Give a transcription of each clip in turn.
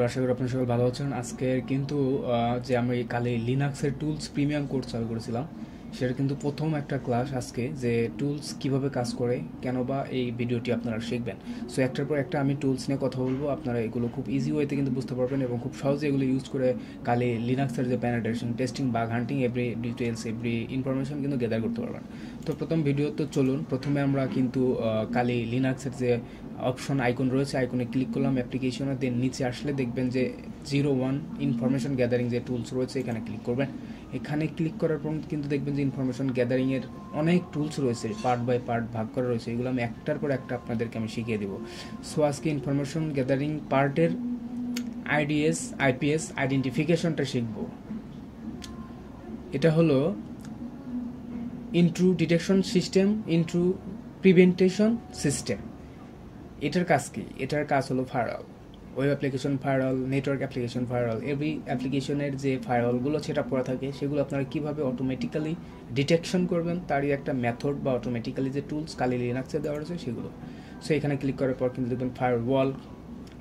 বন্ধুরা, আশা করি আপনারা সবাই ভালো আছেন। আজকে কিন্তু যে আমি কালি লিনাক্সের টুলস প্রিমিয়াম কোর্স চালু করেছিলাম, সেটা কিন্তু প্রথম একটা ক্লাস আজকে, যে টুলস কিভাবে কাজ করে, কেন বা এই ভিডিওটি আপনারা শিখবেন। সো একটার পর একটা আমি টুলস নিয়ে কথা বলবো, আপনারা এগুলো খুব ইজি ওয়েতে কিন্তু বুঝতে পারবেন এবং খুব সহজে এগুলো ইউজ করে কালি লিনাক্সের যে পেনিট্রেশন টেস্টিং, বাগ হান্টিং, এভরি ডিটেলস, এভরি ইনফরমেশন কিন্তু গ্যাদার করতে পারবেন। তো প্রথম ভিডিও তো চলুন, প্রথমে আমরা কিন্তু কালি লিনাক্সের যে অপশন আইকন রয়েছে, আইকনে ক্লিক করলাম, অ্যাপ্লিকেশনে দেন নিচে আসলে দেখবেন যে 01 ইনফরমেশন গ্যাদারিং যে টুলস রয়েছে, এখানে ক্লিক করবেন। এখানে ক্লিক করার পর কিন্তু দেখবেন যে ইনফরমেশন গ্যাদারিংয়ের অনেক টুলস রয়েছে, পার্ট বাই পার্ট ভাগ করা রয়েছে। এগুলো আমি একটার পর একটা আপনাদেরকে আমি শিখিয়ে দেবো। সো আজকে ইনফরমেশন গ্যাদারিং পার্টের আইডিএস আইপিএস আইডেন্টিফিকেশনটা শিখব। এটা হলো intro detection system, intro প্রিভেন্টেশন system. এটার কাজ কি? এটার কাজ হলো firewall, web application firewall, network application firewall. Every অ্যাপ্লিকেশনের যে ফায়ারওয়ালগুলো সেট আপ করা থাকে, সেগুলো আপনারা কীভাবে অটোমেটিক্যালি ডিটেকশন করবেন, তারই একটা মেথড বা অটোমেটিক্যালি যে টুলস কালি লিনাক্সে দেওয়া রয়েছে সেগুলো। সো এখানে ক্লিক করার পর কিন্তু দেখবেন ফায়ারওয়াল,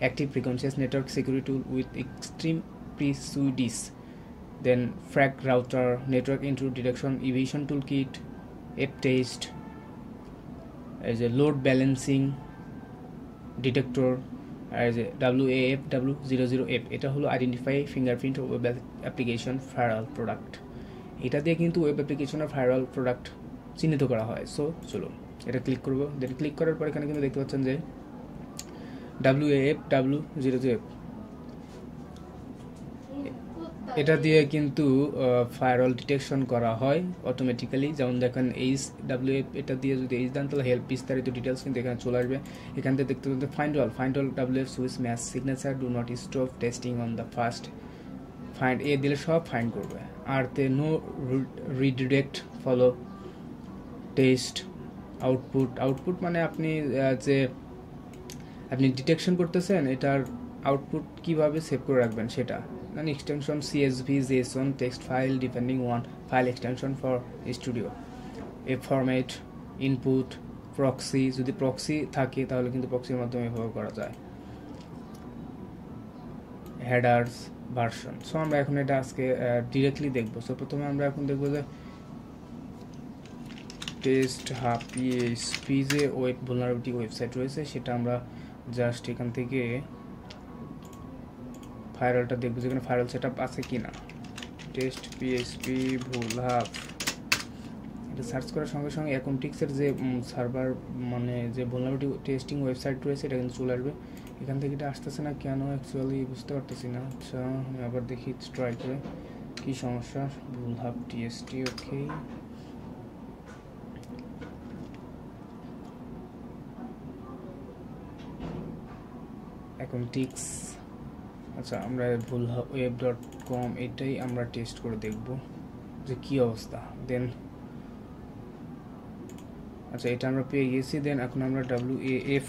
অ্যাক্টিভ ফ্রিকোয়েন্সিয়াস network security tool with extreme প্রিসুইডিস, then fragrouter, network intrusion detection, evasion toolkit, এপ test, as a load balancing detector, আর যে WAF W00F, এটা হলো identify fingerprint web application firewall product. এটা দিয়ে কিন্তু ওয়েব অ্যাপ্লিকেশনের ফায়ারওয়াল প্রোডাক্ট চিহ্নিত করা হয়। সো চলুন এটা ক্লিক করবো। দেন ক্লিক করার পর এখানে কিন্তু দেখতে পাচ্ছেন যে WAF W00F, এটা দিয়ে কিন্তু ফায়ারওয়াল ডিটেকশন করা হয় অটোমেটিক্যালি। যেমন দেখেন HWF, এটা দিয়ে যদি এইচ দেন তাহলে হেল্প বিস্তারিত ডিটেলস কিন্তু এখানে চলে আসবে। এখান থেকে দেখতে পাচ্ছেন find all WF which match signature, do not stop testing on the first find, A দিলে সব ফাইন্ড করবে। আর তে no redirect follow test output মানে আপনি যে আপনি ডিটেকশন করতেছেন এটার আউটপুট কিভাবে সেভ করে রাখবেন সেটা। An extension CSV, JSON, text file depending on file extension for studio, a format, input, proxy, যদি প্রক্সি থাকে তাহলে কিন্তু প্রক্সির মাধ্যমে ব্যবহার করা যায়, হেডার্স, ভার্সন। সো আমরা এখন এটা আজকে ডিরেক্টলি দেখবো। সো প্রথমে আমরা এখন দেখবো যে টেস্ট হাব PHP যে ওয়েব ভুলনারেবিলিটি ওয়েবসাইট রয়েছে, সেটা আমরা জাস্ট এখান থেকে ফায়ারওয়ালটা দেখবো, যেখানে ফায়ারওয়াল সেট আপ আছে কি না। টেস্ট PHP ভুলহাব, এটা সার্চ করার সঙ্গে সঙ্গে অ্যাকোমটিক্সের যে সার্ভার মানে যে ভুলনারেবিলিটি টেস্টিং ওয়েবসাইট রয়েছে এটা কিন্তু চলে আসবে। এখান থেকে এটা আসতেছে না কেন অ্যাকচুয়ালি বুঝতে পারতেছি না। আচ্ছা আমি আবার দেখি ট্রাই করে কী সমস্যা। ভুলহাব TST, ওকে। অ্যাকোমটিক্স, আচ্ছা আমরা ভুলহাবweb.com এটাই আমরা টেস্ট করে দেখব যে কী অবস্থা। দেন আচ্ছা এটা আমরা পেয়ে গেছি। দেন এখন আমরা WAF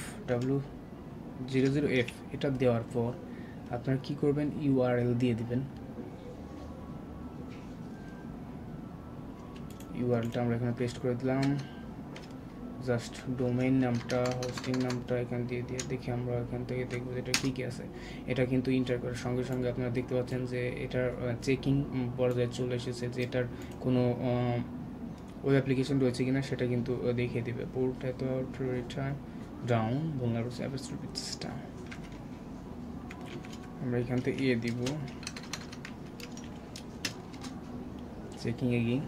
W00F এটা দেওয়ার পর আপনারা কি করবেন, URL দিয়ে দিবেন। URLটা আমরা এখানে পেস্ট করে দিলাম। জাস্ট ডোমেইন নামটা, হোস্টিং নামটা এখানে দিয়ে দেখি আমরা এখান থেকে দেখবো যেটা কী কী আছে। এটা কিন্তু ইন্টার করার সঙ্গে সঙ্গে আপনারা দেখতে পাচ্ছেন যে এটার চেকিং পর্যায়ে চলে এসেছে, যে এটার কোনো ওয়েব অ্যাপ্লিকেশন রয়েছে কিনা সেটা কিন্তু দেখিয়ে দেবে। পোর্ট এত রিটার্ন ডাউন vulnerable সিস্টেম, আমরা এখান থেকে দিব চেকিং এগিয়ে।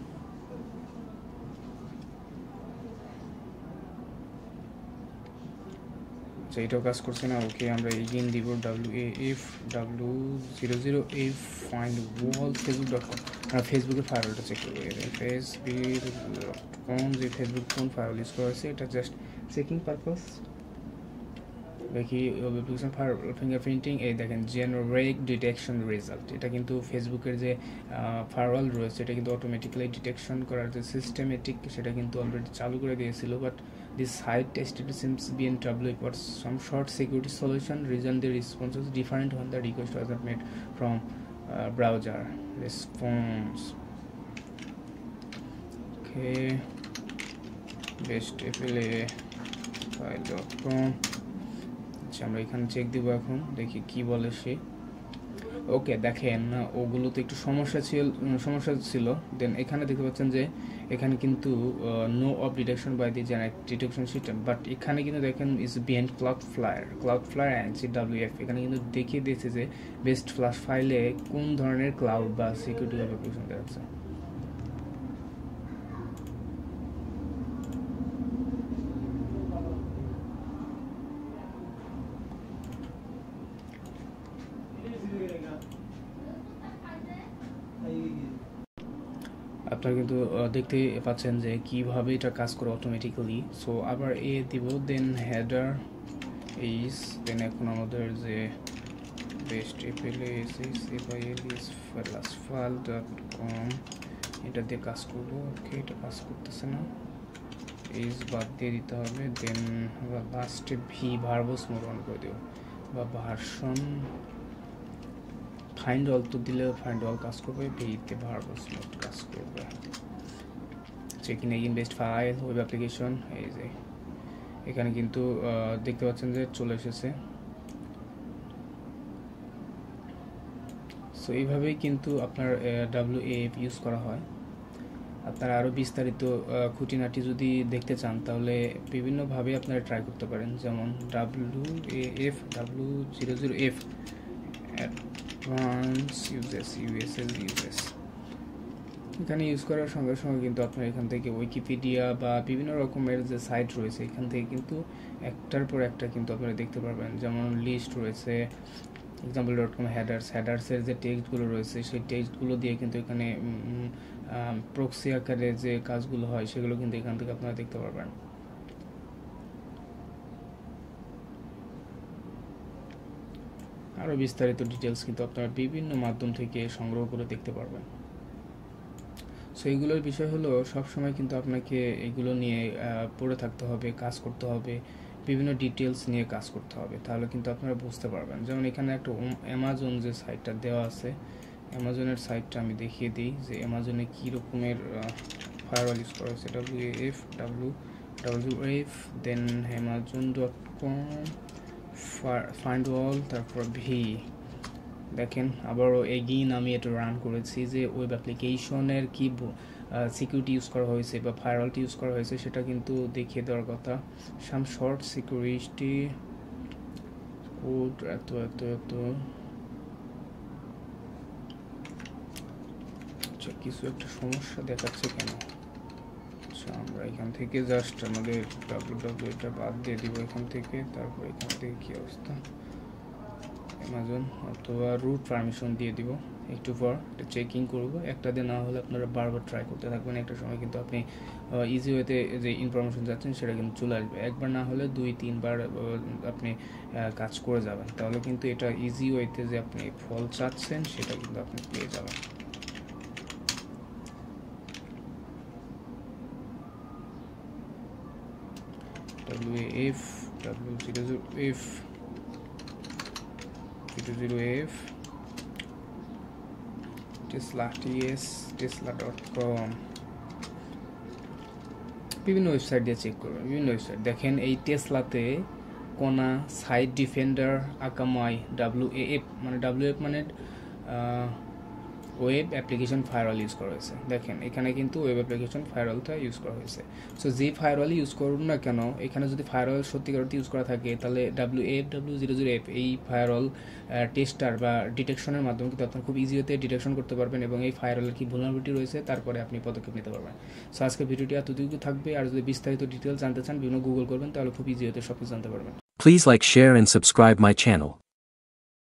এটাও কাজ করছে না, ওকে আমরা এগেইন দিব WAF W00F ফাইন্ড ওয়াল facebook.com। আমরা ফেসবুকের ফায়ারওয়ালটা চেক করবো। facebook.com যে ফেসবুক কোন ফায়ারওয়াল ইউজ করা হয়েছে এটা জাস্ট চেকিং পারপাস। দেখি অ্যাপ্লিকেশন ফায়ারওয়াল ফিঙ্গারপ্রিন্টিং, এই দেখেন জেনারেট ডিটেকশন রেজাল্ট। এটা কিন্তু ফেসবুকের যে ফায়ারওয়াল রয়েছে এটা কিন্তু অটোমেটিক্যালি ডিটেকশন করার যে সিস্টেমেটিক সেটা কিন্তু অলরেডি চালু করে দিয়েছিল। But this site tested seems BMW was some short security solution. Reason the response was different when the request was made from browser response. Okay, best FLA file.com। আচ্ছা আমরা এখানে চেক দিব, এখন দেখি কি বলে সে। ওকে, দেখেন ওগুলোতে একটু সমস্যা ছিল। দেন এখানে দেখতে পাচ্ছেন যে এখানে কিন্তু no of detection by the generate detection system, but এখানে কিন্তু দেখেন ইজ বিহাইন্ড ক্লাউডফ্লায়ার NCWF। এখানে কিন্তু দেখিয়ে দিয়েছে যে বেস্ট ফ্লাশ ফাইলে কোন ধরনের ক্লাউড বা সিকিউরিটি অ্যাপ্লিকেশন দেওয়া আছে। আপনারা কিন্তু দেখতে পাচ্ছেন যে কিভাবে এটা কাজ করে অটোমেটিক্যালি। সো আবার দিব, দেন হেডার ইজ, দেন এখন আমাদের যে বেস্ট FLASFile.com এটা দিয়ে কাজ করবো। ওকে, এটা কাজ করতেছে না, ইজ বাদ দিয়ে দিতে হবে। দেন লাস্টে ভার্বস মোড অন করে দেবো, বা ভার্সন ফাইন্ড অল তো দিলে ফাইন্ড অল কাজ করবে, ভিতে ভার্বস মোড কাজ করবে। Checking again best file web application, এই যে এখানে কিন্তু দেখতে পাচ্ছেন যে চলে এসেছে। সো এইভাবেই কিন্তু আপনার WAF ইউজ করা হয়। আপনারা আরও বিস্তারিত খুঁটিনাটি যদি দেখতে চান তাহলে বিভিন্নভাবে আপনারা ট্রাই করতে পারেন, যেমন W005 অ্যাডভান্স ইউজেস এখানে ইউজ করার সঙ্গে সঙ্গে কিন্তু আপনার এখান থেকে উইকিপিডিয়া বা বিভিন্ন রকমের যে সাইট রয়েছে এখান থেকে কিন্তু একটার পর একটা কিন্তু আপনারা দেখতে পারবেন। যেমন লিস্ট রয়েছে, example.com হেডার্সের যে টেক্সটগুলো রয়েছে সেই টেক্সটগুলো দিয়ে কিন্তু এখানে প্রক্সি আকারে যে কাজগুলো হয় সেগুলো কিন্তু এখান থেকে আপনারা দেখতে পারবেন। আরও বিস্তারিত ডিটেলস কিন্তু আপনারা বিভিন্ন মাধ্যম থেকে সংগ্রহ করে দেখতে পারবেন। সো এইগুলোর বিষয় হলো সবসময় কিন্তু আপনাকে এগুলো নিয়ে পড়ে থাকতে হবে, কাজ করতে হবে, বিভিন্ন ডিটেলস নিয়ে কাজ করতে হবে, তাহলে কিন্তু আপনারা বুঝতে পারবেন। যেমন এখানে একটা অ্যামাজন যে সাইটটা দেওয়া আছে, অ্যামাজনের সাইটটা আমি দেখিয়ে দিই যে অ্যামাজনে কী রকমের ফায়ারওয়াল ইউজ করা হয়েছে। WAF দেন amazon.com ফাইন্ড অল, তারপর দেখেন আবারও এগেইন আমি এটা রান করেছি যে ওয়েব অ্যাপ্লিকেশনের কি সিকিউরিটি ইউজ করা হয়েছে বা ফায়ারওয়ালটি ইউজ করা হয়েছে সেটা কিন্তু দেখিয়ে দেওয়ার কথা। সাম শর্ট সিকিউরিটি কোড এত আচ্ছা, কিছু একটা সমস্যা দেখাচ্ছে কেন? আচ্ছা, আমরা এখান থেকে জাস্ট আমাদের www এটা বাদ দিয়ে দিব এখান থেকে, তারপর এখান থেকে কি অবস্থা, অ্যামাজন অথবা রুট পারমিশন দিয়ে দিব। একটু পর এটা চেকিং করবো, একটা দিয়ে না হলে আপনারা বারবার ট্রাই করতে থাকবেন। একটা সময় কিন্তু আপনি ইজি ওয়েতে যে ইনফরমেশন যাচ্ছেন সেটা কিন্তু চলে আসবে। একবার না হলে 2-3 বার আপনি কাজ করে যাবেন, তাহলে কিন্তু এটা ইজি ওয়েতে যে আপনি ফল চাচ্ছেন সেটা কিন্তু আপনি পেয়ে যাবেন। WAF tesla.com বিভিন্ন ওয়েবসাইট দিয়ে চেক করবেন, বিভিন্ন ওয়েবসাইট দেখেন। এই টেসলাতে কোনা সাইট ডিফেন্ডার আকামাই WAF মানে ওয়েব অ্যাপ্লিকেশন ফায়ারওয়াল ইউজ করা হয়েছে। দেখেন এখানে কিন্তু ওয়েব অ্যাপ্লিকেশন ফায়ারওয়ালটা ইউজ করা হয়েছে। সো যে ফায়ারওয়াল ইউজ করুন না কেন, এখানে যদি ফায়ারওয়াল সত্যিকার অর্থে ইউজ করা থাকে তাহলে W005 এই ফায়ারওয়াল টেস্টার বা ডিটেকশনের মাধ্যমে কিন্তু আপনার খুব ইজিতে ডিটেকশন করতে পারবেন এবং এই ফায়ারওয়ালের কি ভুলনারেবিলিটি রয়েছে তারপরে আপনি পদক্ষেপ নিতে পারবেন। সো আজকের ভিডিওটি এতটুকু থাকবে, আর যদি বিস্তারিত ডিটেলস জানতে চান বিভিন্ন গুগল করবেন তাহলে খুব ইজিতে সব কিছু জানতে পারবেন। Please like, share and subscribe my channel.